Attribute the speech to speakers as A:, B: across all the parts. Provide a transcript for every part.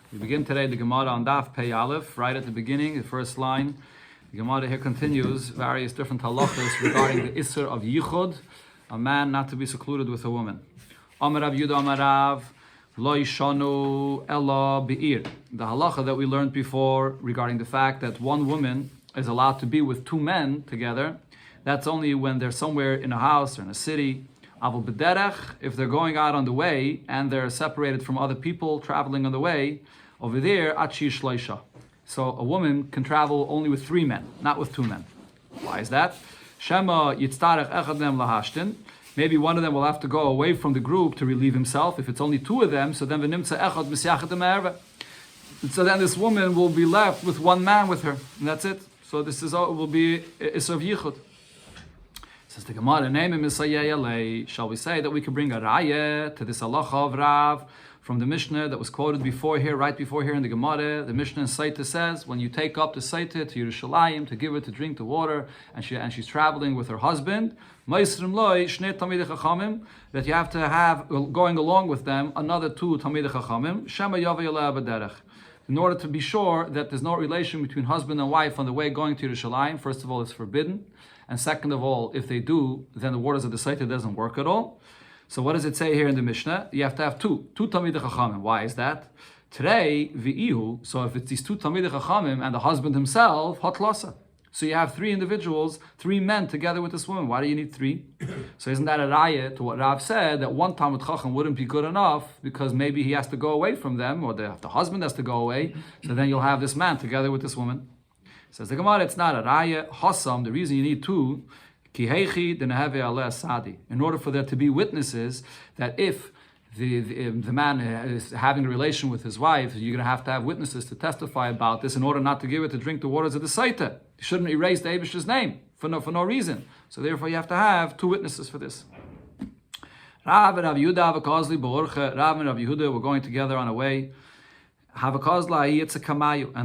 A: We begin today the Gemara on Daf Pei Aleph, right at the beginning, the first line. The Gemara here continues various different halachas regarding the Isser of Yichud, a man not to be secluded with a woman. Amar Rav Yudah Amar Rav, Lo Yishanu Ella Be'ir. The halacha that we learned before regarding the fact that one woman is allowed to be with two men together, that's only when they're somewhere in a house or in a city. Avol b'derech, if they're going out on the way and they're separated from other people traveling on the way, over there, achi shloisha. So a woman can travel only with three men, not with two men. Why is that? Shema yitztarech echad mem lahashtin. Maybe one of them will have to go away from the group to relieve himself. If it's only two of them, so then v'nimtza echad misyachet ha'merve. So then this woman will be left with one man with her, and that's it. So this is all, it will be Isser of Yichud. Says the Gemara, shall we say that we could bring a raya to this halacha of Rav from the Mishnah that was quoted before here, right before here in the Gemara? The Mishnah in Saita says, when you take up the Saita to Yerushalayim to give her to drink the water, and she's traveling with her husband, that you have to have, going along with them, another two Talmidei Chachamim, Shema Yavei Aleh B'derech, in order to be sure that there's no relation between husband and wife on the way going to Yerushalayim. First of all, it's forbidden. And second of all, if they do, then the waters of the Saita doesn't work at all. So what does it say here in the Mishnah? You have to have two Talmidei Chachamim. Why is that? Today, v'ihu, so if it's these two Talmidei Chachamim and the husband himself, hatlasa. So you have three individuals, three men together with this woman. Why do you need three? So isn't that a raya to what Rav said, that one Talmid Chacham wouldn't be good enough because maybe he has to go away from them, or the husband has to go away, so then you'll have this man together with this woman. Says the Gemara, it's not a raya. Hasam, the reason you need two, kihechi deneheve aleh sadi, in order for there to be witnesses that if the man is having a relation with his wife, you're going to have witnesses to testify about this in order not to give it to drink the waters of the Saita. You shouldn't erase the Eibishter's name for no reason. So therefore you have to have two witnesses for this. Rav and Rav Yehuda were going together on a way. And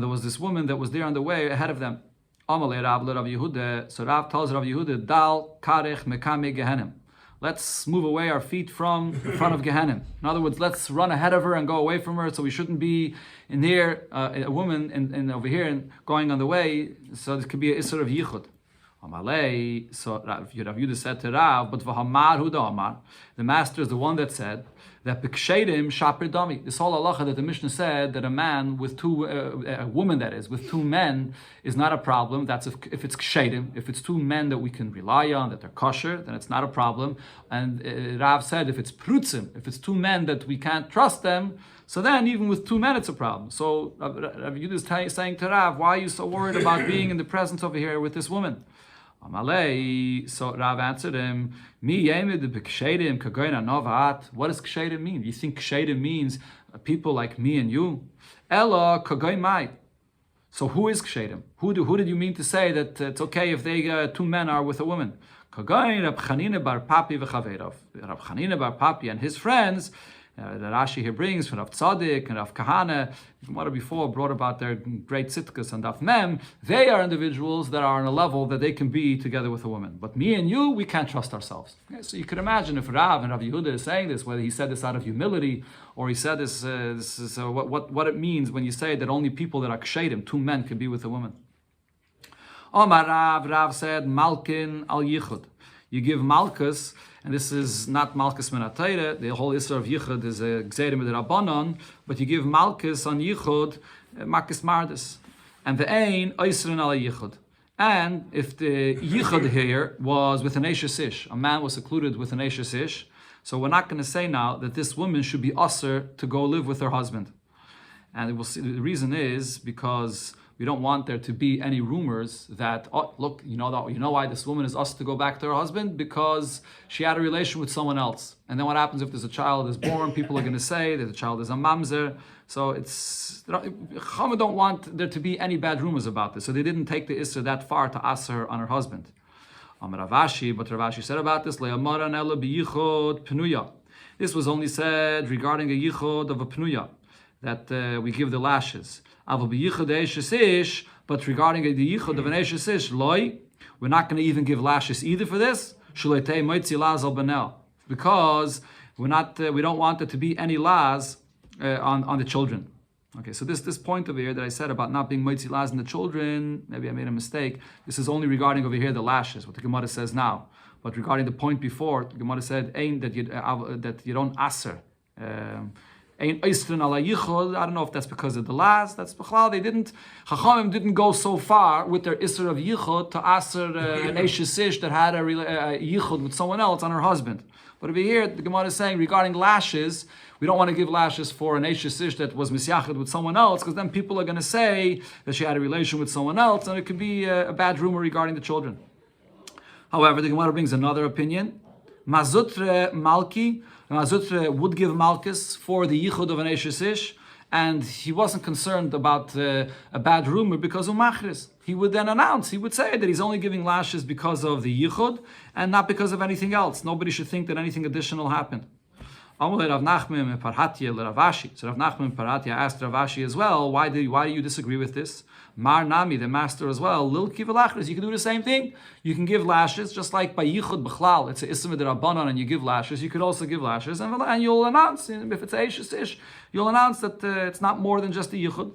A: there was this woman that was there on the way ahead of them. So Rav tells Rav Yehuda, Dal karech mekame gehenim. Let's move away our feet from in front of Gehenim. In other words, let's run ahead of her and go away from her. So we shouldn't be in here, a woman and over here and going on the way. So this could be an Isser of Yichud. So Rav Yehuda said to Rav, but v'hamar hu da'amar, the master is the one that said that b'kshedim shaper dami. This whole halacha that the Mishnah said that a man with two, a woman that is with two men is not a problem. That's if it's kshedim, if it's two men that we can rely on, that they're kosher, then it's not a problem. And Rav said if it's prutzim, if it's two men that we can't trust them, so then even with two men it's a problem. So Rav Yehuda is saying to Rav, why are you so worried about being in the presence over here with this woman? So Rav answered him, what does kshedim mean? You think kshedim means people like me and you? Ella kagoy mai. So who is kshedim? Who did you mean to say that it's okay if they two men are with a woman? Kagoy Rab Chanina bar Papi v'chaveirav. Rab Chanina bar Papi and his friends, that Rashi here brings from Rav Tzadik and Rav Kahana, Gemara before brought about their great sitkas and Daf Mem. They are individuals that are on a level that they can be together with a woman. But me and you, we can't trust ourselves. Okay? So you could imagine if Rav and Rav Yehuda is saying this, whether he said this out of humility or he said this is what it means when you say that only people that are kshedim, two men, can be with a woman. Omar Rav said, Malkin al Yichud. You give Malchus, and this is not Malchus min HaTorah, the whole Isser of Yichud is a Gzerim with Rabbanon, but you give Malchus on Yichud, Malchus Mardis. And the Ein, Oisrin ala Yichud. And if the Yichud here was with an Eishes Ish, a man was secluded with an Eishes Ish, so we're not going to say now that this woman should be usher to go live with her husband. And we'll see, the reason is because we don't want there to be any rumors that, oh, look, you know why this woman is asked to go back to her husband? Because she had a relation with someone else. And then what happens if there's a child is born? People are going to say that the child is a mamzer. So Chama don't want there to be any bad rumors about this. So they didn't take the Isser that far to ask her on her husband. But Ravashi said about this, this was only said regarding a yichud of a pnuya, that we give the lashes. But regarding the yichud of an eishes ish, loy, we're not going to even give lashes either for this. Because we don't want there to be any laws on the children. Okay, so this point over here that I said about not being moitzi laz in the children, maybe I made a mistake. This is only regarding over here the lashes, what the Gemara says now. But regarding the point before, the Gemara said that you don't aser. I don't know if that's because of the last. That's b'chlal. They didn't. Chachamim didn't go so far with their isser of yichud to aser an eshes ish that had a yichud with someone else on her husband. But over here, the Gemara is saying regarding lashes, we don't want to give lashes for an eshes ish that was misyachid with someone else, because then people are going to say that she had a relation with someone else, and it could be a bad rumor regarding the children. However, the Gemara brings another opinion. Mazutre Malki. Mazutre would give Malchus for the yichud of an eshes ish, and he wasn't concerned about a bad rumor because of machris. He would then announce, he would say that he's only giving lashes because of the yichud and not because of anything else. Nobody should think that anything additional happened. So Rav Nachman Paratia asked Rav Ashi as well, why do you disagree with this? Mar Nami, the master as well, Lilki v'lachris, you can do the same thing. You can give lashes, just like by Yichud B'chlal, it's a Isma D'Rabbanan and you give lashes, you could also give lashes, and you'll announce, if it's Eish Ish, you'll announce that it's not more than just a Yichud.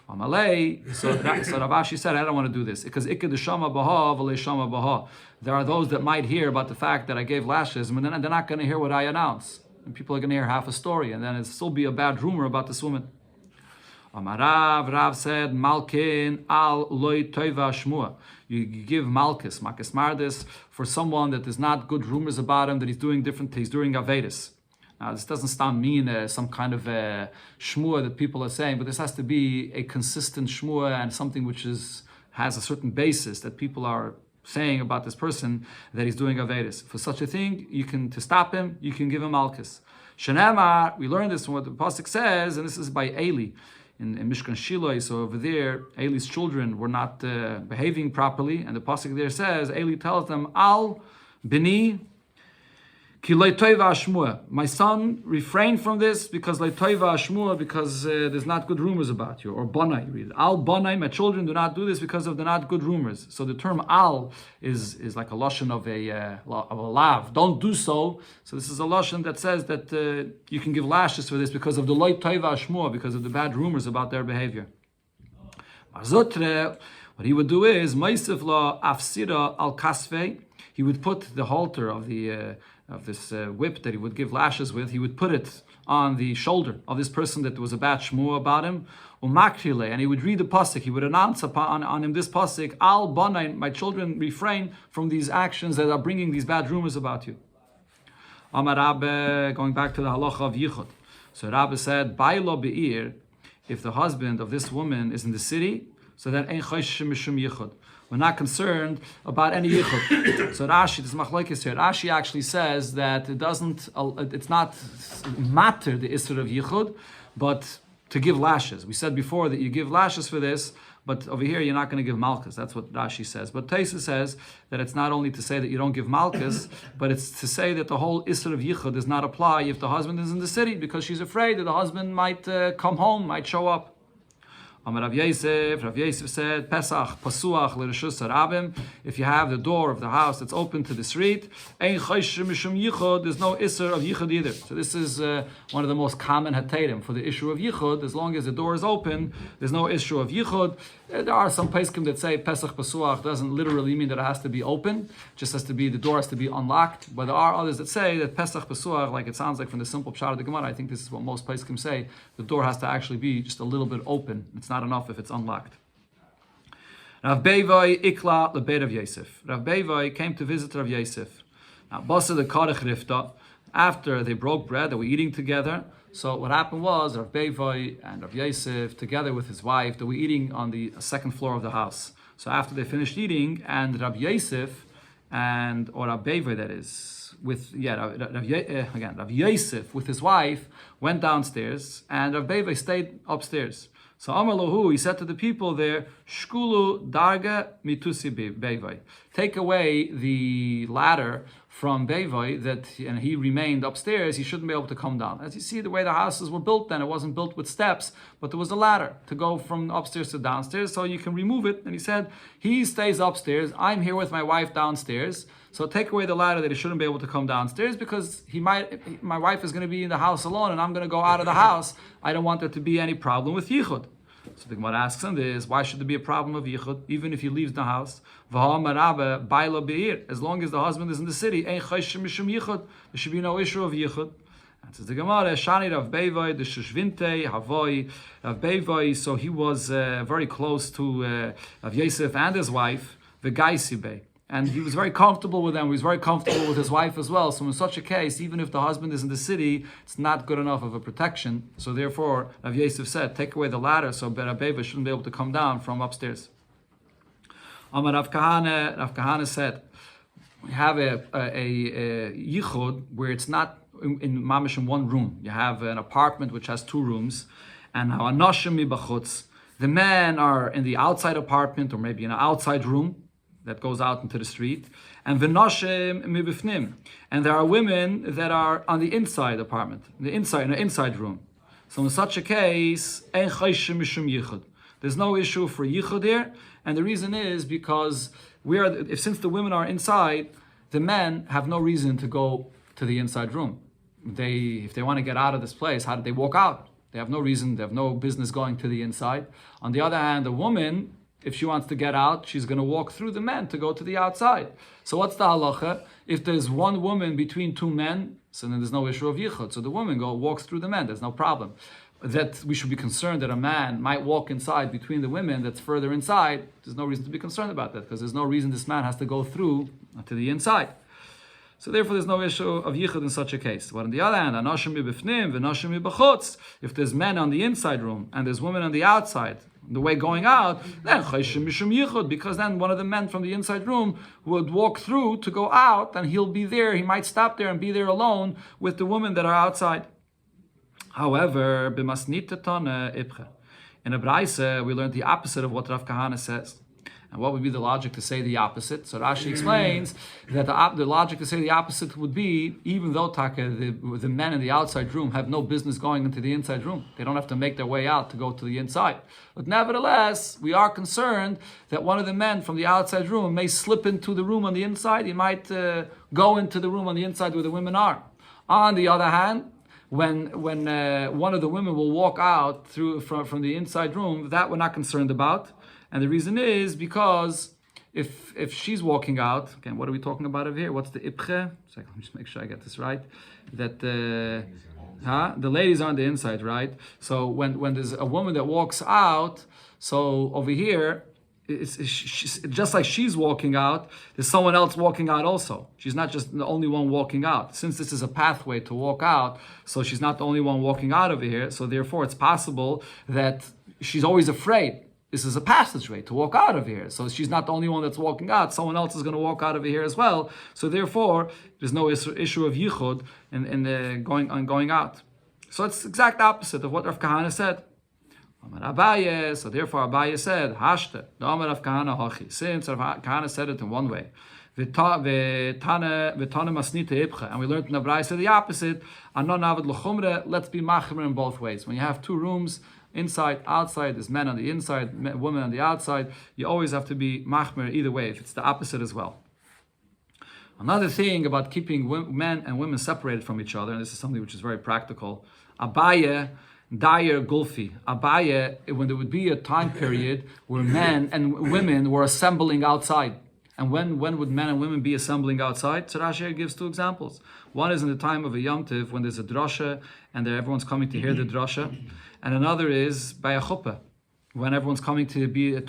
A: So Rav Ashi said, I don't want to do this, because Ikkedeshama Baha v'leishama Baha. There are those that might hear about the fact that I gave lashes, and then they're not going to hear what I announce. And people are going to hear half a story, and then it'll still be a bad rumor about this woman. Rav said, Malkin al loy toiva shmua. You give Malchus Mardis, for someone that there's not good rumors about him, that he's doing different things, doing Avedis. Now, this doesn't mean some kind of shmua that people are saying, but this has to be a consistent shmua and something which has a certain basis that people are saying about this person that he's doing Avedis. For such a thing, to stop him, you can give him Malchus. Shanamar, we learned this from what the Pasuk says, and this is by Eli. In Mishkan Shiloh, so over there, Eli's children were not behaving properly, and the pasuk there says, Eli tells them, Al bini ki leitoiva shmua. My son, refrain from this because leitoiva shmua, because there's not good rumors about you. Or banai, you read it. Al banai, my children do not do this because of the not good rumors. So the term al is like a lashon of a lav. Don't do so. So this is a lashon that says that you can give lashes for this because of the leitoiva shmua, because of the bad rumors about their behavior. Mazotre, what he would do is Maisif la afsira al kasve. He would put the halter of this whip that he would give lashes with, he would put it on the shoulder of this person that was a bad shmua about him, and he would read the pasuk, he would announce on him this pasuk, Al Banain, my children, refrain from these actions that are bringing these bad rumors about you. Amar Rabbe, going back to the halacha of Yichud. So Rabbe said, Bailo be'ir, if the husband of this woman is in the city, so then ein chosh mishum Yichud. We're not concerned about any yichud. So Rashi, this machlokes here, Rashi actually says that it's not matter the isser of yichud, but to give lashes. We said before that you give lashes for this, but over here you're not going to give malchus. That's what Rashi says. But Taisa says that it's not only to say that you don't give malchus, but it's to say that the whole isser of yichud does not apply if the husband is in the city, because she's afraid that the husband might come home, might show up. Rav Yosef said, Pesach, Pasuach, L'Reshus Harabim, if you have the door of the house that's open to the street, Ein Chosh Mishum Yichud, there's no Isser of Yichud either. So this is one of the most common Hatatim for the issue of Yichud. As long as the door is open, there's no issue of Yichud. There are some Pesachim that say Pesach Pasuach doesn't literally mean that it has to be open, just has to be, the door has to be unlocked. But there are others that say that Pesach Pasuach, like it sounds like from the simple pshat of the Gemara, I think this is what most Pesachim say, the door has to actually be just a little bit open. It's not enough if it's unlocked. Rav Beivai Ikla Lebeit Rav Yosef. Rav Beivai came to visit Rav Yosef. Now, Basa the Karech Rifta, after they broke bread, they were eating together. So what happened was Rav Beivai and Rav Yosef, together with his wife, they were eating on the second floor of the house. So after they finished eating, and Rav Yosef or Rav Beivai, that is, Rav Yosef with his wife went downstairs, and Rav Beivai stayed upstairs. So Amalahu, he said to the people there, Shkulu darga mitusi bevai. Take away the ladder from Bevai and he remained upstairs, he shouldn't be able to come down. As you see, the way the houses were built then, it wasn't built with steps, but there was a ladder to go from upstairs to downstairs, so you can remove it. And he said, he stays upstairs, I'm here with my wife downstairs, so take away the ladder that he shouldn't be able to come downstairs because my wife is going to be in the house alone and I'm going to go out of the house. I don't want there to be any problem with yichud. So the Gemara asks on this, why should there be a problem of yichud, even if he leaves the house? As long as the husband is in the city, there should be no issue of yichud. Says the Gemara, Shani Rav Bevai, the Shushvinte, Havoi, Rav Bevai, so he was very close to Rav Yosef and his wife, the Gaisibe. And he was very comfortable with them. He was very comfortable with his wife as well. So in such a case, even if the husband is in the city, it's not good enough of a protection. So therefore, Rav Yosef said, take away the ladder so Rav Beva shouldn't be able to come down from upstairs. Amar Rav Kahana said, we have a yichud where it's not in mamish in one room. You have an apartment which has 2 rooms, and now anoshim mibachutz. The men are in the outside apartment or maybe in an outside room that goes out into the street, and v'noshem mibifnim, and there are women that are on the inside apartment, in the inside room. So in such a case, ein chayshim mishum yichud. There's no issue for yichud here, and the reason is because since the women are inside, the men have no reason to go to the inside room. If they want to get out of this place, how did they walk out? They have no reason. They have no business going to the inside. On the other hand, the woman, if she wants to get out, she's going to walk through the men to go to the outside. So what's the halacha? If there's one woman between 2 men, so then there's no issue of yichud. So the woman walks through the men. There's no problem. That we should be concerned that a man might walk inside between the women that's further inside. There's no reason to be concerned about that because there's no reason this man has to go through to the inside. So therefore, there's no issue of yichud in such a case. But on the other hand, anoshim mibifnim v'noshim mibachutz. If there's men on the inside room and there's women on the outside, the way going out, then chayshim mishum yichud, because then one of the men from the inside room would walk through to go out, and he'll be there. He might stop there and be there alone with the women that are outside. However, b'masnita tana ibcha. In a brayse, we learned the opposite of what Rav Kahana says. And what would be the logic to say the opposite? So Rashi explains that the logic to say the opposite would be, even though the men in the outside room have no business going into the inside room. They don't have to make their way out to go to the inside. But nevertheless, we are concerned that one of the men from the outside room may slip into the room on the inside. He might go into the room on the inside where the women are. On the other hand, when one of the women will walk out from the inside room, that we're not concerned about. And the reason is because if she's walking out, okay, what are we talking about over here? What's the ibche? Let me just make sure I get this right. That the ladies are on the inside, right? So when there's a woman that walks out, so over here, it's just like she's walking out, there's someone else walking out also. She's not just the only one walking out. Since this is a pathway to walk out, so she's not the only one walking out over here. So therefore, it's possible that she's always afraid. This is a passageway to walk out of here. So she's not the only one that's walking out. Someone else is going to walk out of here as well. So therefore, there's no issue of yichud in going out. So it's the exact opposite of what Rav Kahana said. So therefore Abaye said, Hashte, the Amar Rav Kahana Hachi. Since Rav Kahana said it in one way. And we learned in the Braisa the opposite. Let's be machmer in both ways. When you have 2 rooms, inside, outside, there's men on the inside, women on the outside, you always have to be machmer either way, if it's the opposite as well. Another thing about keeping men and women separated from each other, and this is something which is very practical, Abaye, Dyer Gulfi. Abaye, when there would be a time period where men and women were assembling outside. And when would men and women be assembling outside? So Rashi gives 2 examples. One is in the time of a Yom Tiv, when there's a drasha and everyone's coming to hear the drasha. And another is by a chuppah, when everyone's coming to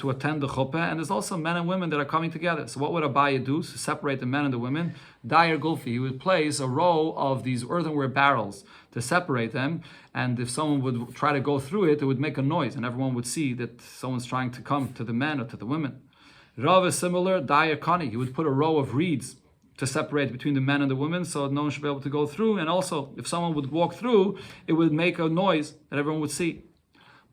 A: attend the chuppah, and there's also men and women that are coming together. So what would Abaye do to separate the men and the women? Dyer Gulfi, he would place a row of these earthenware barrels to separate them, and if someone would try to go through it, it would make a noise, and everyone would see that someone's trying to come to the men or to the women. Rav is similar, Dyer Kani, he would put a row of reeds to separate between the men and the women, so no one should be able to go through, and also, if someone would walk through, it would make a noise that everyone would see.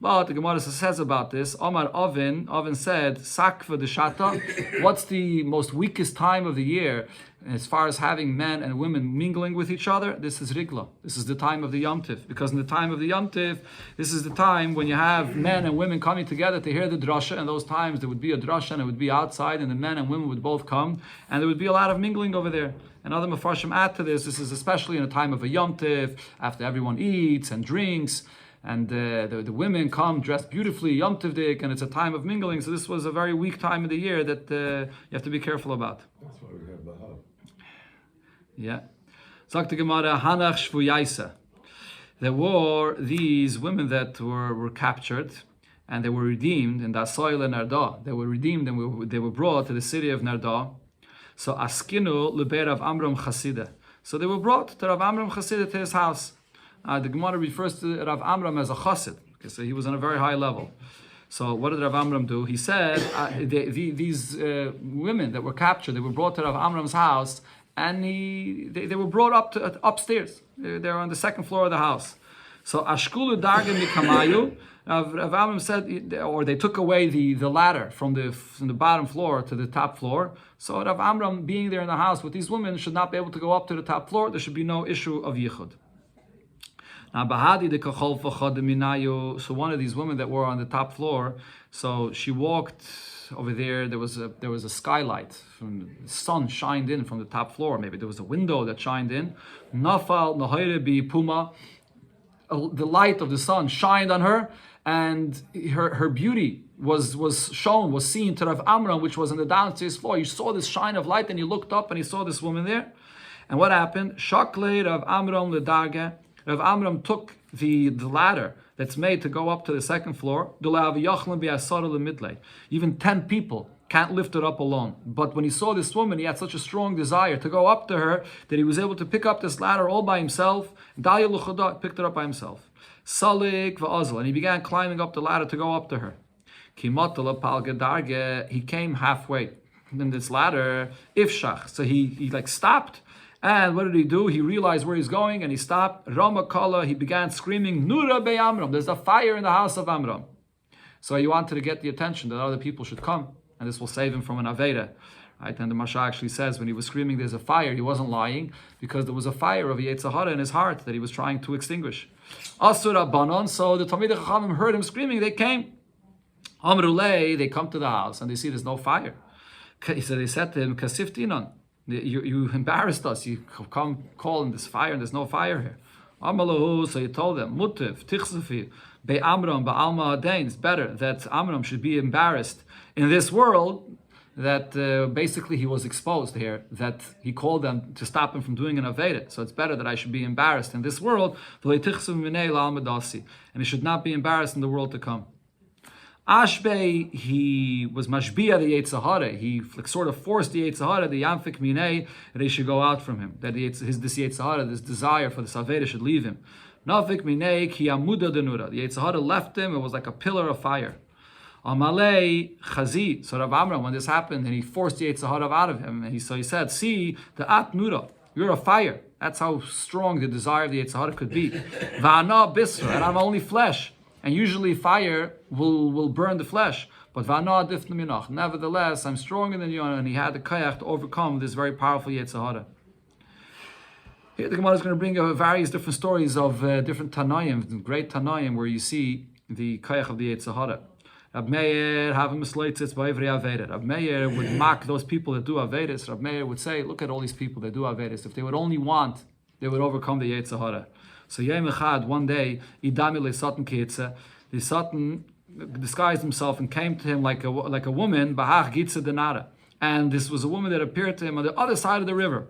A: But the Gemara says about this, Omar Oven said, Sakva de Shata, what's the most weakest time of the year as far as having men and women mingling with each other? This is Rigla. This is the time of the Yom Tiv. Because in the time of the Yom Tiv, this is the time when you have men and women coming together to hear the drasha. And those times there would be a drasha and it would be outside and the men and women would both come. And there would be a lot of mingling over there. And other Mefarshim add to this. This is especially in a time of a Yom Tiv, after everyone eats and drinks. And the women come dressed beautifully, Yom Tivdik, and it's a time of mingling. So this was a very weak time of the year that you have to be careful about.
B: That's why we have the hub.
A: Yeah. Sagt the Gemara, Hanach Shvuyaisa. There were these women that were captured, and they were redeemed in the soil in Narda. They were redeemed and they were brought to the city of Narda. So Askinu Leber Rav Amram Chasida. So they were brought to Rav Amram Chasida to his house. The Gemara refers to Rav Amram as a chassid. Okay, so he was on a very high level. So what did Rav Amram do? He said these women that were captured, they were brought to Rav Amram's house, and they were brought up to upstairs. They're on the second floor of the house. So Ashkulu Dargan Mikamayu, Rav Amram said, or they took away the ladder from the bottom floor to the top floor. So Rav Amram, being there in the house with these women, should not be able to go up to the top floor. There should be no issue of yichud. Now, so one of these women that were on the top floor, so she walked over there. There was a skylight from the sun shined in from the top floor. Maybe there was a window that shined in. Nafal nohayre bi puma. The light of the sun shined on her, and her beauty was seen to Rav Amram, which was on the downstairs floor. You saw this shine of light, and he looked up and he saw this woman there. And what happened? Shakle Rav Amram ledarga. Rav Amram took the ladder that's made to go up to the second floor. Even 10 people can't lift it up alone. But when he saw this woman, he had such a strong desire to go up to her that he was able to pick up this ladder all by himself. Picked it up by himself. And he began climbing up the ladder to go up to her. He came halfway in this ladder. Ifshach. So he stopped. And what did he do? He realized where he's going and he stopped. Ramakala, he began screaming, Nura be Amram. There's a fire in the house of Amram. So he wanted to get the attention that other people should come. And this will save him from an Aveda. Right? And the Masha actually says when he was screaming there's a fire, he wasn't lying, because there was a fire of Yetzer Hara in his heart that he was trying to extinguish. Asura Banon, so the Talmidei Chachamim heard him screaming, they came. Amrulei, they come to the house and they see there's no fire. So they said to him, Kasiftinon. You embarrassed us. You come calling this fire and there's no fire here. So he told them, Mutiv, Tichsafi, Be Amram, Ba'alma Adain. It's better that Amram should be embarrassed in this world, that basically he was exposed here, that he called them to stop him from doing an Aveda. So it's better that I should be embarrassed in this world, and he should not be embarrassed in the world to come. Ashbei, he was mashbia the Yetzer Hara. He sort of forced the Yetzer Hara, the Yamfik Minei, that he should go out from him. That this Yetzer Hara, this desire for the Saveda should leave him. Nafik Minei ki amuda denura. The Yetzer Hara left him. It was like a pillar of fire. Amalei Chazi. So Rav Amram, when this happened, and he forced the Yetzer Hara out of him, and he said, "See the At Nura. You're a fire. That's how strong the desire of the Yetzer Hara could be. Va'ana bisra, and I'm only flesh." And usually fire will burn the flesh. But nevertheless, I'm stronger than you, and he had the kayach to overcome this very powerful Yetzer Hara. Here the Gemara is going to bring various different stories of different Tanaim, great Tanaim, where you see the kayach of the Yetzer Hara. Rab Meir Rab Meir would mock those people that do Avedis. Rab Meir would say, look at all these people that do Avedis. If they would only want, they would overcome the Yetzer Hara. So Yom Echad, one day, Idamile Satan Kietze, the Satan disguised himself and came to him like a woman, Bahach Gitze Denara. And this was a woman that appeared to him on the other side of the river.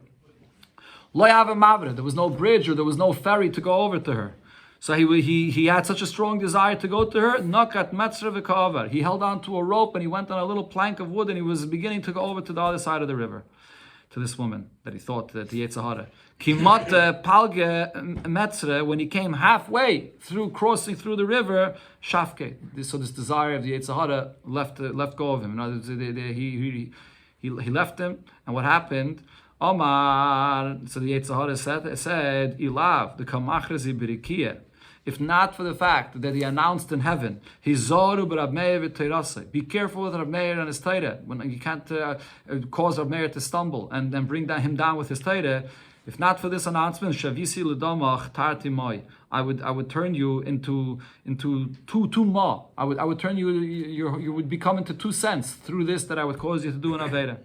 A: Lo Yava Mavra, there was no bridge or there was no ferry to go over to her. So he had such a strong desire to go to her. Nakat Metzra V'Ka'avar. He held on to a rope and he went on a little plank of wood and he was beginning to go over to the other side of the river, to this woman that he thought that the Yetzer Hara. Kimat Palge Metzre, when he came halfway through crossing through the river, Shafke. So this desire of the Yetzer Hara left go of him. He left him, and what happened? Omar. So the Yetzer Hara said, Ilav the Kamachrazi Birikia. if not for the fact that he announced in heaven, be careful with Rav Meir and his Torah, when you can't cause Rav Meir to stumble and then bring him down with his Torah. If not for this announcement, Shavisi l'domach tarti moi, I would turn you into two ma. I would turn you would become into 2 cents through this that I would cause you to do an aveda.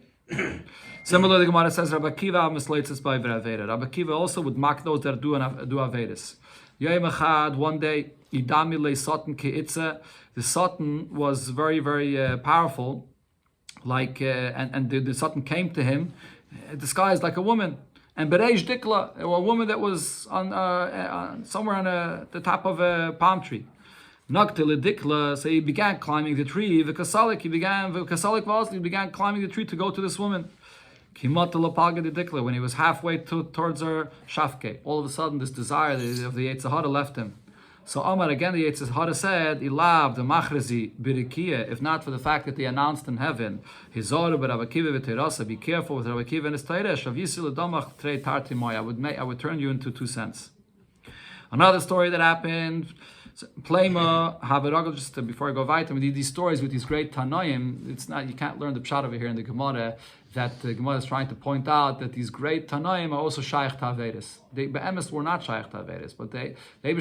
A: Similarly, the Gemara says Rabbi Akiva misleitzes by aveda. Rabbi Akiva also would mock those that do avedas. Yom echad, one day, idami le satan keitze. The satan was very, very powerful, like and the satan came to him disguised like a woman. And Bereish Dikla, a woman that was on somewhere on the top of a palm tree. Naktil Dikla, so he began climbing the tree. He began climbing the tree to go to this woman. When he was halfway towards her shafke, all of a sudden this desire of the Yetzer Hara left him. So Omar again, the Yetzer Hara said, "Ilav the machrazi birikia." If not for the fact that they announced in heaven, "Hizoru b'Rav Akiva v'Teirasa." Be careful with Rav Akiva and his Torah. Shavisi l'domach trei tarti moi. I would turn you into 2 cents. Another story that happened. Plema Haveragel. Just before I go weiter, these stories with these great Tanoim. It's not, you can't learn the pshat over here in the Gemara. That the Gemara is trying to point out that these great Tanoim are also Shaykh Taveris. They be'emes were not Shaykh Taveris, but they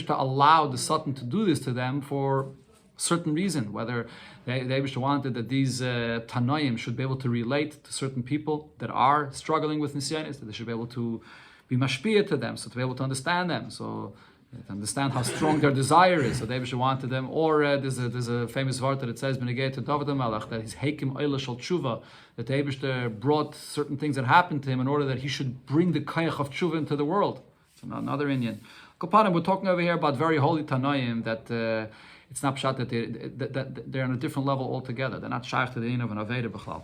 A: allowed the Satan to do this to them for a certain reason. Whether they wanted that these Tanoim should be able to relate to certain people that are struggling with Nisyanis, that they should be able to be mashpiyah to them, so to be able to understand them, so to understand how strong their desire is. So they wanted them. Or there's a famous word that it says Benegay to David HaMelech that he's Heikim Oila Shal Tshuva, that the Eibishter brought certain things that happened to him in order that he should bring the Kayach of Tshuva into the world. So another Indian. Kopanim, we're talking over here about very holy Tanoim that it's not pshat that they're on a different level altogether. They're not shaykh to the din of an Aveda B'chlal.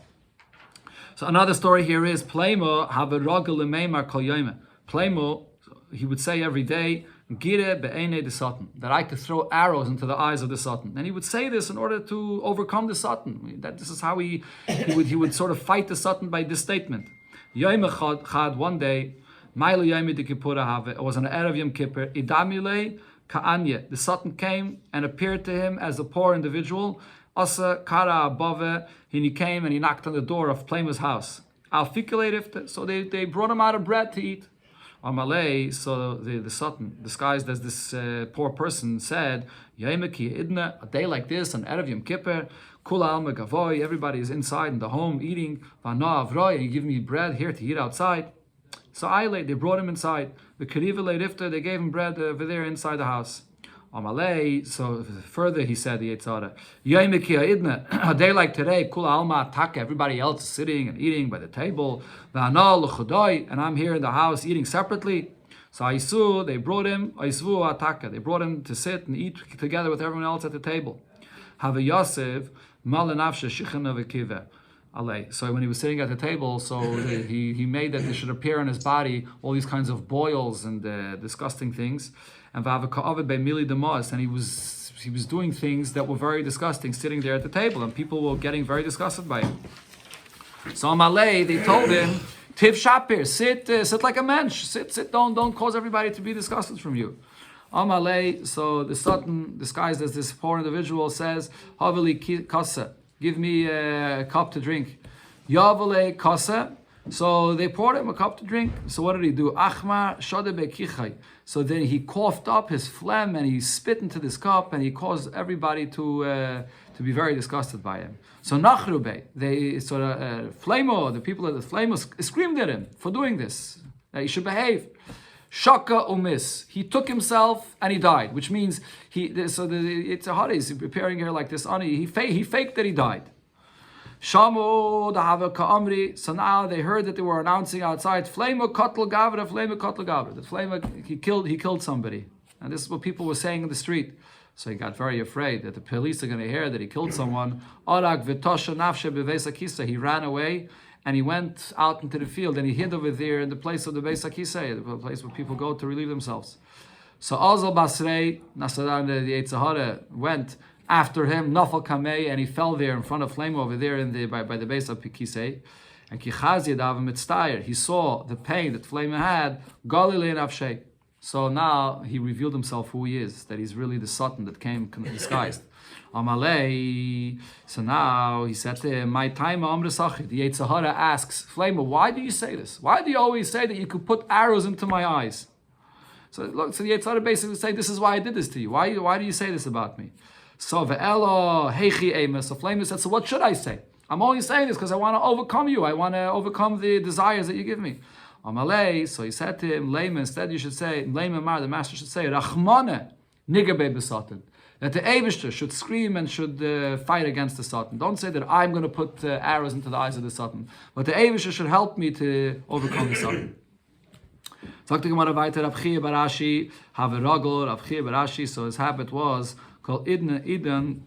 A: So another story here is Plemo Haveragel Lemeimar Kol Yoyme. Plemo, he would say every day, Gire be'ene de Satan, that I could throw arrows into the eyes of the Satan. And he would say this in order to overcome the Satan. That this is how he would sort of fight the Satan by this statement. Yom echad, one day, Mailu Yom de Kippur have, it was an Erev Yom Kippur, Idamile Ka'anye. The Satan came and appeared to him as a poor individual. Asa Kara Above, he came and he knocked on the door of Plema's house. Al Fikulative, so they brought him out of bread to eat. Amalei, so the Satan, disguised as this poor person, said, a day like this, on Erev Yom Kippur, Kula Alma Gavoy, everybody is inside in the home eating, Vana Avroy, and you give me bread here to eat outside. So they brought him inside. The Keriva Leirifta, they gave him bread over there inside the house. Amalei, so further he said, the Yetzara, a day like today, Kula Alma Ataka, everybody else is sitting and eating by the table, and I'm here in the house eating separately. So Aisu, they brought him, Aisvu Ataka, they brought him to sit and eat together with everyone else at the table. Have Yosef, Malanafsha Shichana Vekiva. So when he was sitting at the table, so he made that there should appear on his body all these kinds of boils and disgusting things. And he was doing things that were very disgusting, sitting there at the table, and people were getting very disgusted by him. So Amalei, they told him, Tiv Shapir, sit like a mensch, sit, don't cause everybody to be disgusted from you. Amalei, so the Satan, disguised as this poor individual, says, Haveli kasa, give me a cup to drink. Yavale kasa. So they poured him a cup to drink. So what did he do? Achmar shadebe kichai. So then he coughed up his phlegm and he spit into this cup and he caused everybody to be very disgusted by him. So Nachrube, Flamo, the people of the Flamo screamed at him for doing this. That he should behave. Shaka umis. He took himself and he died, which means it's a hot is preparing here like this. He faked that he died. Shamu the Ka'amri. So now they heard that they were announcing outside, Flamo Kotl Gavra, Flamo Kotl Gavra. That Flamo he killed somebody. And this is what people were saying in the street. So he got very afraid that the police are going to hear that he killed someone. Arak Vitosha Nafshe Bevesa Kisa. He ran away and he went out into the field and he hid over there in the place of the Beis HaKisei, the place where people go to relieve themselves. So Azal Basrei, Nasadan the Yetzer Hara went after him, Nafal Kamei, and he fell there in front of Flamo over there by the Beis HaKisei. And Kichazi Davim Mitztayer, he saw the pain that Flamo had, Galilei Nafshei. So now he revealed himself who he is, that he's really the Satan that came disguised. Amalei. So now he said to him, my time Amrisachi. The Yetzer Hara asks, Flema, why do you say this? Why do you always say that you could put arrows into my eyes? So look, so the Yetzer Hara basically say, this is why I did this to you. Why do you say this about me? So ve'elo heichi emes. So Flema said, so what should I say? I'm only saying this because I want to overcome you. I want to overcome the desires that you give me. Amalei. So he said to him, Lema, instead you should say, Lema Mar, the master should say, Rachmane nigabe besatan. That the Eibishter should scream and should fight against the Satan. Don't say that I'm going to put arrows into the eyes of the Satan. But the Eibishter should help me to overcome the Satan. Sagt die Gemara weiter, Rav Chia bar Ashi, have a ragel, Rav Chia bar Ashi, so his habit was, called Iden,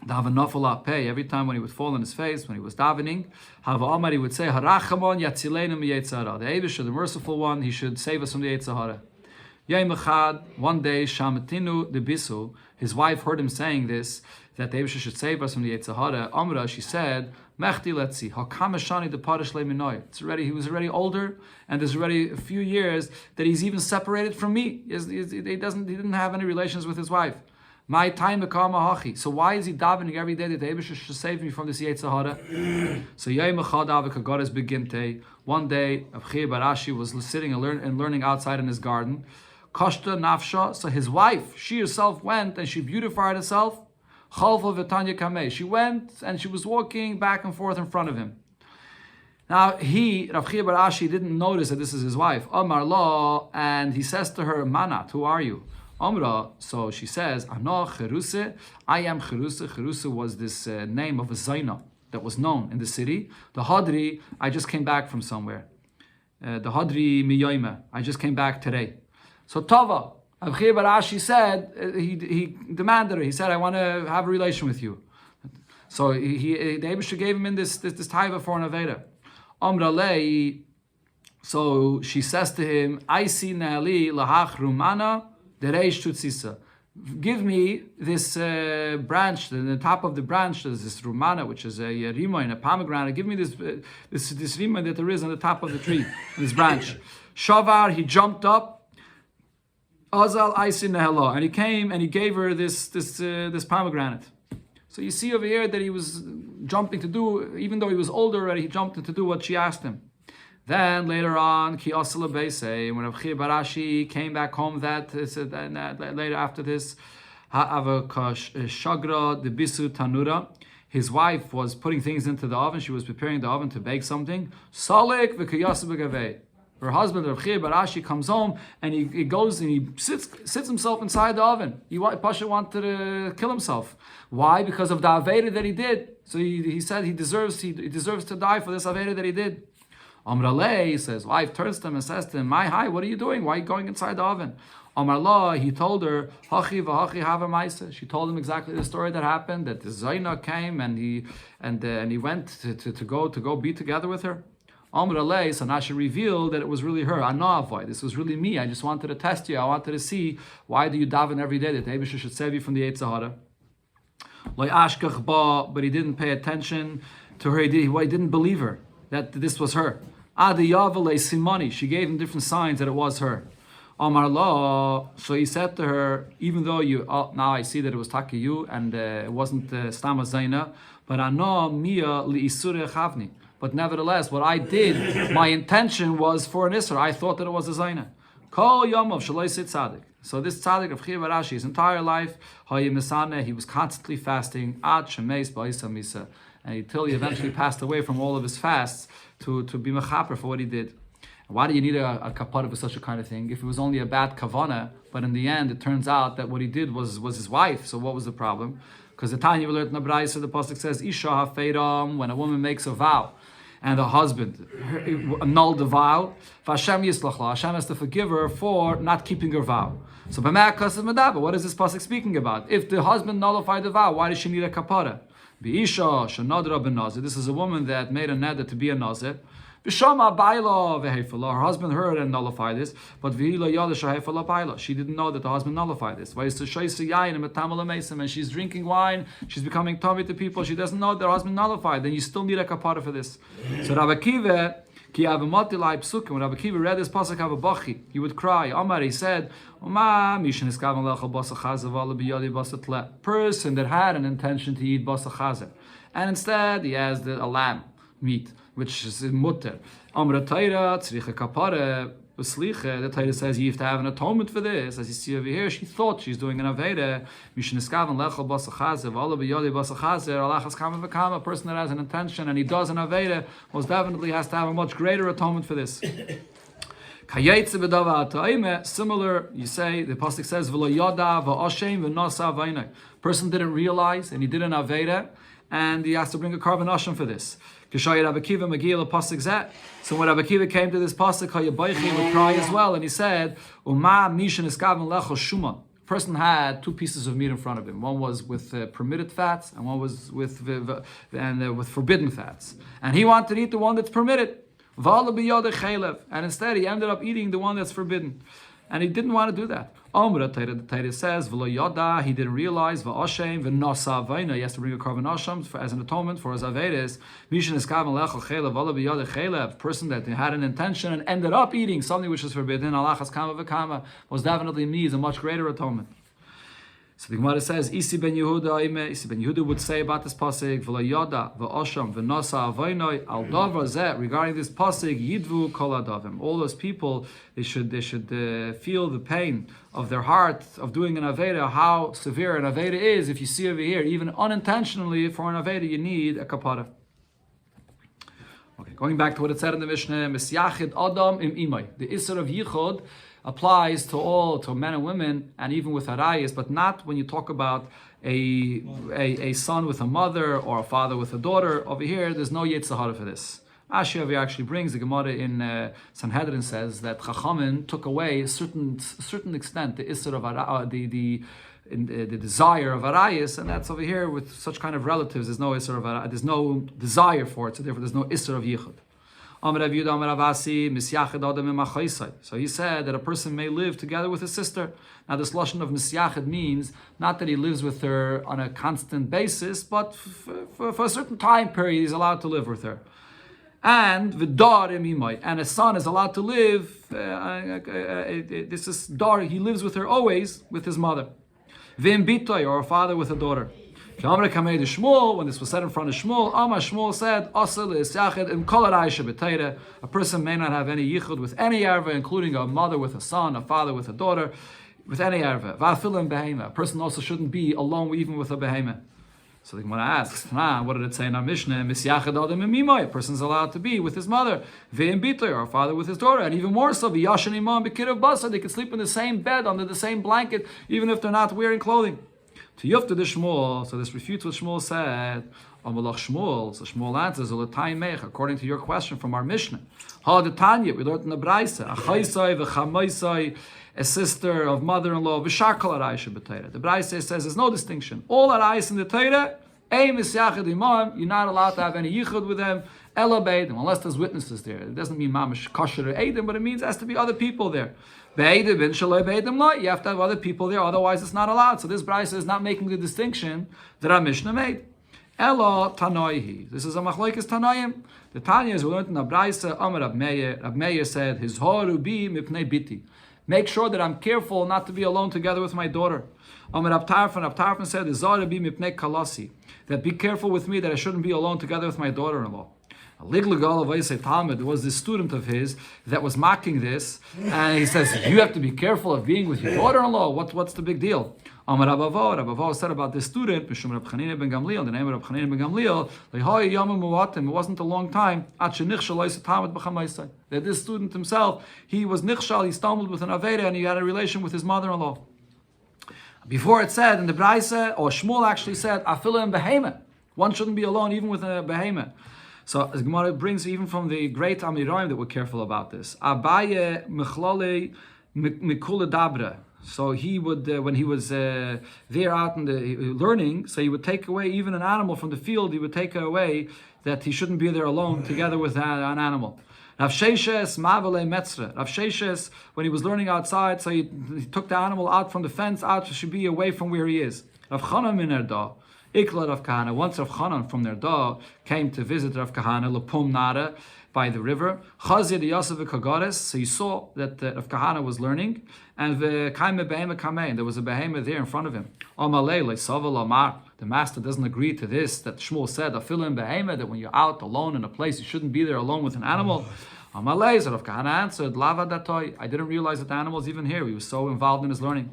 A: to have a nafala pay. Every time when he would fall on his face, when he was davening, have a Amar, he would say, Harachamon yatzilenu mi Yetzer Hara. The Eibishter, the merciful one, he should save us from the Yetzer Hara. Yom Echad, one day, Shamatinu de Bisu, his wife heard him saying this, that the Eibishter should save us from the Yetzer Hara. Amra, she said, Mechti, let's see, Hakamashani de Parish Leminoi. He was already older, and there's already a few years that he's even separated from me. He didn't have any relations with his wife. My time hachi. So why is he davening every day that the Eibishter should save me from this Yetzer Hara? So Yom Echad Avikagoras Begimte. One day, Rav Chia bar Ashi was sitting and learning outside in his garden. Kashta Nafsha, so his wife, she herself went and she beautified herself. Chalva V'tanya Kameh. She went and she was walking back and forth in front of him. Now Rav Chia bar Ashi, didn't notice that this is his wife. Amar Lo, and he says to her, Manat, who are you? Amra, so she says, Ano Cheruse, I am Cheruse. Cheruse was this name of a Zaina that was known in the city. The Hadri, I just came back from somewhere. The Hadri Miyoime, I just came back today. So Tava, Rav Chia bar Ashi said, he demanded her. He said, I want to have a relation with you. So the Eibishter gave him in this taiva for an aveda. Amra lei. So she says to him, I see Nali lahach rumana dereish tutzisa. Give me this branch, the top of the branch, there's this rumana, which is a rima and a pomegranate. Give me this rima that there is on the top of the tree, this branch. Shavar, he jumped up. Azal Aisin Nehela, and he came and he gave her this pomegranate. So you see over here that he was jumping to do, even though he was older already, he jumped to do what she asked him. Then later on, Ki Asala Beise, when Rav Chia bar Ashi came back home later after this, Ha'avakash Shagra de Bisu Tanura, his wife was putting things into the oven, she was preparing the oven to bake something. Salek v'kiyasa b'gavei. Her husband, Rav Chia bar Ashi, comes home and he goes and he sits himself inside the oven. Pasha wanted to kill himself. Why? Because of the aveda that he did. So he said he deserves to die for this aveda that he did. Amar Lei, says, wife turns to him and says to him, "My hi, what are you doing? Why are you going inside the oven?" Amar La, he told her, Hachi v'hachi hava ma'isa. She told him exactly the story that happened, that the Zaina came and he went to go be together with her. Amr Alei, so now she revealed that it was really her. Anavai, this was really me. I just wanted to test you. I wanted to see, why do you daven every day that the Eibishter should save you from the Yetzer Hara? But he didn't pay attention to her. He didn't believe her that this was her. Simani, she gave him different signs that it was her. Amar La, so he said to her, even though now I see that it was Taki you and it wasn't Stama Zaina, but Ana Mia li Isure Chavni. But nevertheless, what I did, my intention was for an Isra. I thought that it was a Zaina. Kol Yomov Shaloi Sit Tzadik. So this Tzadik of Chia bar Ashi, his entire life, he was constantly fasting, Ad Shemeis Ba'isa Misa, and until he eventually passed away from all of his fasts to be mechaper for what he did. Why do you need a kapara for such a kind of thing? If it was only a bad kavana, but in the end it turns out that what he did was his wife. So what was the problem? Because the Tanya we learned in the Braisa, the pasuk says, Isha hafeiram, when a woman makes a vow, and the husband annulled the vow, Hashem yislachla, Hashem has to forgive her for not keeping her vow. So what is this pasuk speaking about? If the husband nullified the vow, why does she need a kapara? Isha shenadra ben nazir. This is a woman that made a neder to be a nazir. B'shama baila v'heifala. Her husband heard and nullified this, but v'hila yadasha heifala baila. She didn't know that the husband nullified this. And she's drinking wine, she's becoming tummy to people, she doesn't know that her husband nullified. Then you still need a kapara for this. So Rabbi Akiva Ki avamati lai psukim. When Rabbi Akiva read this pasuk avabachi, he would cry. Amar, he said, person that had an intention to eat basa chazer, and instead he has a lamb meat, which is mutter. Amra Taira tzricha kapara. The Torah says you have to have an atonement for this. As you see over here, she thought she's doing an aveda. A person that has an intention and he does an aveda most definitely has to have a much greater atonement for this. Similar, you say, the pasuk says, person didn't realize and he did an aveda, and he has to bring a carbon asham for this. So when Rabbi Akiva came to this pasuk, he would cry as well, and he said, person had two pieces of meat in front of him. One was with permitted fats, and one was with forbidden fats. And he wanted to eat the one that's permitted. And instead he ended up eating the one that's forbidden. And he didn't want to do that. The Torah says, he didn't realize, he has to bring a carbon asham as an atonement for his avedes. A person that had an intention and ended up eating something which is forbidden, most definitely needs a much greater atonement. So the Gemara says, Isi ben Yehuda would say about this pasuk, V'layada v'osham v'nasa avaynoi al davar zeh, regarding this pasuk, Yidvu kol adavim. All those people, they should feel the pain of their heart of doing an aveda, how severe an aveda is. If you see over here, even unintentionally for an aveda, you need a kapara. Okay, going back to what it said in the Mishnah, Misyachid Adam im imay. The Isser of Yichud applies to men and women, and even with harayis, but not when you talk about a son with a mother or a father with a daughter. Over here, there's no Yetzer Hara for this. Ashi actually brings, the Gemara in Sanhedrin says that Chachamim took away a certain extent the Isser of the desire of harayis, and that's over here with such kind of relatives. There's no Isser of there's no desire for it, so therefore there's no Isser of Yichud. So he said that a person may live together with his sister. Now this lashon of misyachid means not that he lives with her on a constant basis, but for a certain time period he's allowed to live with her. And and a son is allowed to live. This is dar. He lives with her always with his mother. Or a father with a daughter. When this was said in front of Shmuel said, a person may not have any yichud with any erva, including a mother with a son, a father with a daughter, with any erva. A person also shouldn't be alone even with a behemoth. So the Gemara asks, what did it say in our Mishnah? A person's allowed to be with his mother, or a father with his daughter, and even more so, they can sleep in the same bed, under the same blanket, even if they're not wearing clothing. To Yufta the Shmuel, so this refutes what Shmuel said. Amalach Shmuel, so Shmuel answers, according to your question from our Mishnah. Ha the Tanya, we learned in the Braisa, a sister of mother-in-law, v'shakal araisha b'Torah. The Braisa says there's no distinction. All arayis in the Torah, you're not allowed to have any yichud with them, unless there's witnesses there. It doesn't mean mamish kosher or eidim, but it means there has to be other people there. You have to have other people there, otherwise it's not allowed. So this Braisa is not making the distinction that our Mishnah made. Elo tanoihi. This is a machlokes tanoim. The Tanya is we learned in the Braisa. Amar Rab Meir. Rab Meir said, "His horu bi mipnei biti." Make sure that I'm careful not to be alone together with my daughter. Amar Rab Tarfon said, "His horu bi mipnei kalasi." That be careful with me that I shouldn't be alone together with my daughter-in-law. There was this student of his that was mocking this, and he says, "You have to be careful of being with your daughter-in-law. What's the big deal?" Amar Rabavo said about this student, the name of Rab Chanina ben Gamliel, it wasn't a long time that this student himself, he was nichshal, he stumbled with an aveda, and he had a relation with his mother-in-law. Before it said in the Braisa, or Shmuel actually said, "Afilu and behema." One shouldn't be alone even with a behema. So as Gemara brings even from the great Amiroim that we're careful about this. Abaye mechlole mikula dabra. So he would, when he was there out in the learning, so he would take away even an animal from the field. He would take away that he shouldn't be there alone together with an animal. Rav Sheshes mavale metzra. Rav Sheshes, when he was learning outside, so he took the animal out from the fence, out should be away from where he is. Rav Chana min erda. Ikla Rav Kahana. Once Rav Chanan from their door came to visit Rav Kahana, Lepum Nara, by the river. Chazir the Yosef Kagaris. So he saw that Rav Kahana was learning, and there was a behemoth there in front of him. The master doesn't agree to this that Shmuel said, "Afilim behemoth," that when you're out alone in a place, you shouldn't be there alone with an animal. Amalei, so Rav Kahana answered, "Lava datoy." I didn't realize that the animal was even here. He was so involved in his learning.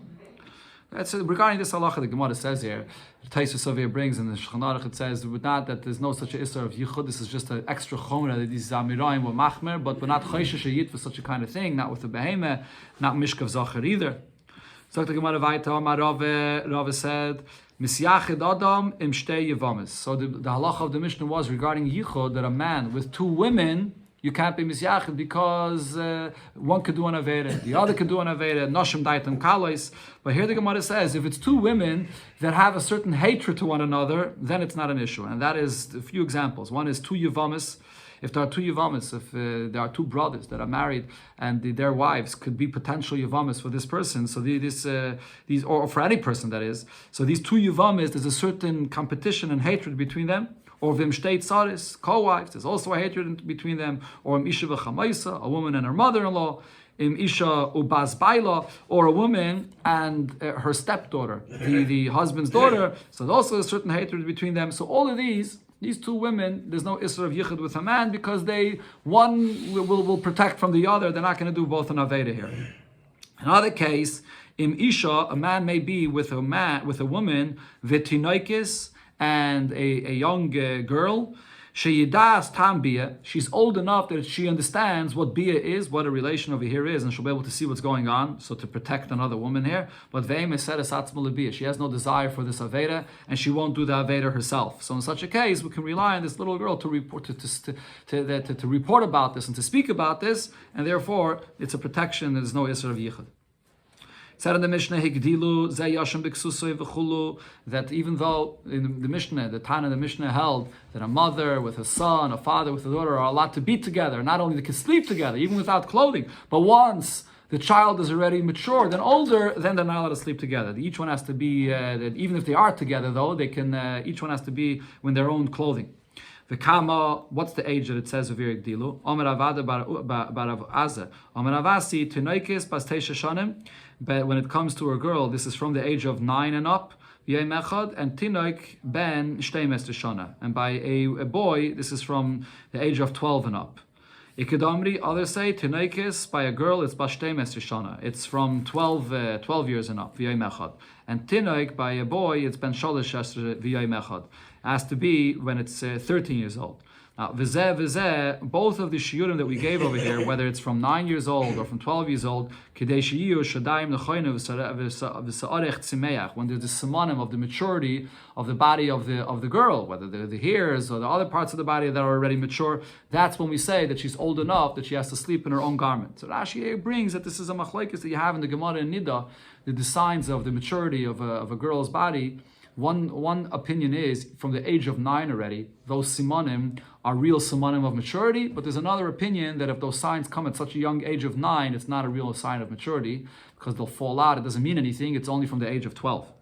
A: That's regarding this halacha. The Gemara says here, the Taisus over here brings in the Shulchan Aruch, it says not that there's no such an issur of yichud. This is just an extra chomra that these zamirayim were machmer, but we're not choishish yit for such a kind of thing. Not with the behemoth, not mishkav zacher either. So the Gemara Vaita, Rava said, Misyachid Adam im shtei yevamis. So the halacha of the Mishnah was regarding yichud that a man with two women, you can't be misyachid because one could do an avera, the other could do an avera, noshim daitam kalos. But here the Gemara says, if it's two women that have a certain hatred to one another, then it's not an issue. And that is a few examples. One is two yevamis. If there are two yevamis, if there are two brothers that are married and their wives could be potential yevamis for this person, so these or for any person that is, so these two yevamis, there's a certain competition and hatred between them. Or vim shtei tzaris, co-wives, there's also a hatred between them. Or im isha v'chamaisa, a woman and her mother-in-law. Im isha ubas baila, or a woman and her stepdaughter, the husband's daughter. So there's also a certain hatred between them. So all of these two women, there's no isra of yichud with a man because one will protect from the other. They're not going to do both an aveda here. Another case, im isha, a man may be with a woman, v'tinoikis, and a young girl, sheyidas tam bia, she's old enough that she understands what bia is, what a relation over here is, and she'll be able to see what's going on, so to protect another woman here. But ve'im eseres atzma lebia, she has no desire for this aveda, and she won't do the aveda herself. So in such a case, we can rely on this little girl to report to report about this and to speak about this, and therefore it's a protection. There's no isra of yichud. Said in the Mishnah, Higdilu Zayashim Biksusoi V'chulu, that even though in the Mishnah, the Tana of the Mishnah held that a mother with a son, a father with a daughter are allowed to be together. Not only they can sleep together, even without clothing, but once the child is already mature, then older, then they're not allowed to sleep together. Each one has to be, even if they are together though, they can. Each one has to be in their own clothing. The Kama, what's the age that it says of Yirigdilu? Omer Avada Barav Aza. Omer Avasi Tinoikis Bas Teisha Shanim. But when it comes to a girl, this is from the age of 9 and up. V'yei and Tinoik Ben Shteimes Shana. And by a boy, this is from the age of 12 and up. Ikadamri, others say Tinoikis, by a girl, it's Bas Shteimes Shana. It's from 12 years and up. V'yei and Tinoik, by a boy, it's Ben Sholish V'yei has to be when it's 13 years old. Now, v'zeh, both of the shiurim that we gave over here, whether it's from 9 years old or from 12 years old, when there's the simanim of the maturity of the body of the girl, whether they're the hairs or the other parts of the body that are already mature, that's when we say that she's old enough that she has to sleep in her own garment. So Rashi brings that this is a machlekes that you have in the Gemara and Nida, the signs of the maturity of a girl's body. One opinion is from the age of 9 already, those simanim are real simanim of maturity, but there's another opinion that if those signs come at such a young age of 9, it's not a real sign of maturity because they'll fall out. It doesn't mean anything. It's only from the age of 12.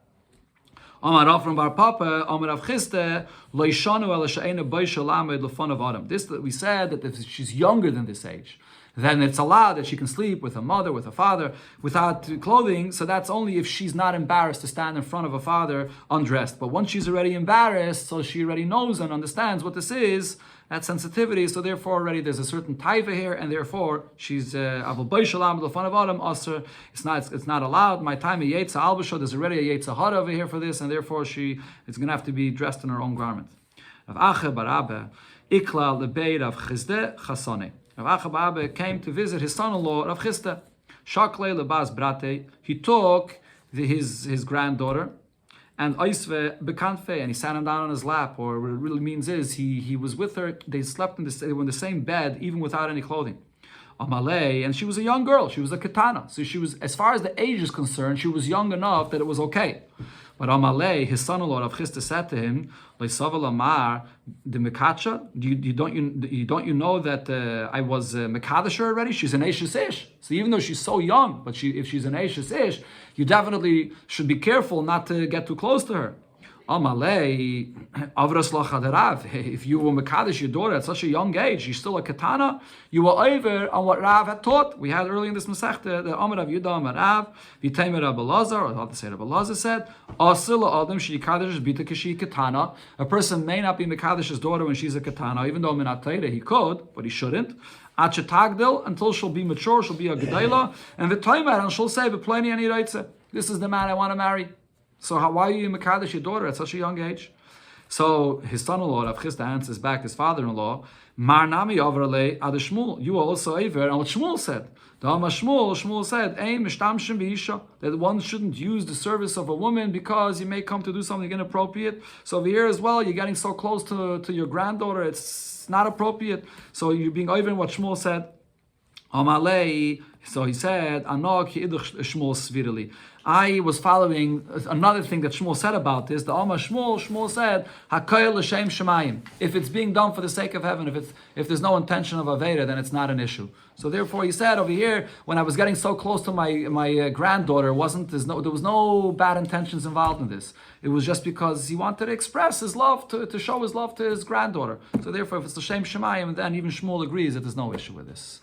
A: Amar Rav from Bar Papa, Amar Rav Chiste, Lo yishanu ela she'ena boisha lamed lefon of Adam. This that we said that if she's younger than this age, then it's allowed that she can sleep with a mother, with a father, without clothing. So that's only if she's not embarrassed to stand in front of a father undressed. But once she's already embarrassed, so she already knows and understands what this is, that sensitivity. So therefore already there's a certain taiva here, and therefore she's avol boishalam l'fon of Adam aser. It's not allowed. My time a yetza albusha. There's already a yetza hara over here for this, and therefore it's going to have to be dressed in her own garment. Rav Acha bar Abba ikla lebeit Rav Chizde chasane. Rav Acha bar Abba came to visit his son-in-law Rav Chizde. Shakle lebas brate. He took his granddaughter. And Oisve bekanfe, and he sat him down on his lap, or what it really means is he was with her. They slept they were in the same bed, even without any clothing. Amalei, and she was a young girl. She was a katana, so she was, as far as the age is concerned, she was young enough that it was okay. But Amalei, his son-in-law Rav Chizde said to him, "Leisavel amar the mekacha. Don't you know that I was mekadesher already? She's an eishes ish. So even though she's so young, but if she's an eishes ish, you definitely should be careful not to get too close to her." Amalei avras lachadarav. If you were mekadesh your daughter at such a young age, she's still a katana. You were over on what Rav had taught. We had earlier in this Masechta the Amar Rav Yudah Amar Rav v'teimer Rav Elazar, or how to say Rav Elazar said, Asila adam she kadesh bita kashi katana. A person may not be mekadesh's daughter when she's a katana, even though minat Torah he could, but he shouldn't. Achetagdil, until she'll be mature, she'll be a gedayla, and the timer, and she'll say, "V'pleni ani raitze." This is the man I want to marry. So why are you mekadesh your daughter at such a young age? So his son-in-law, Rav Chisda, answers back his father-in-law, Mar nami avrale ad Shmuel. You are also aver, and what Shmuel said. Shmuel said, Ein mishtamshim b'isha, that one shouldn't use the service of a woman because you may come to do something inappropriate. So over here as well, you're getting so close to your granddaughter, it's not appropriate. So you're being over in what Shmuel said. Amalei. So he said, I was following another thing that Shmuel said about this. The Alma Shmuel said, Hakoyel l'shem shemayim. If it's being done for the sake of heaven, if there's no intention of Aveda, then it's not an issue. So therefore he said over here, when I was getting so close to my granddaughter, there was no bad intentions involved in this. It was just because he wanted to express his love, to show his love to his granddaughter. So therefore if it's l'shem shemayim, then even Shmuel agrees that there's no issue with this.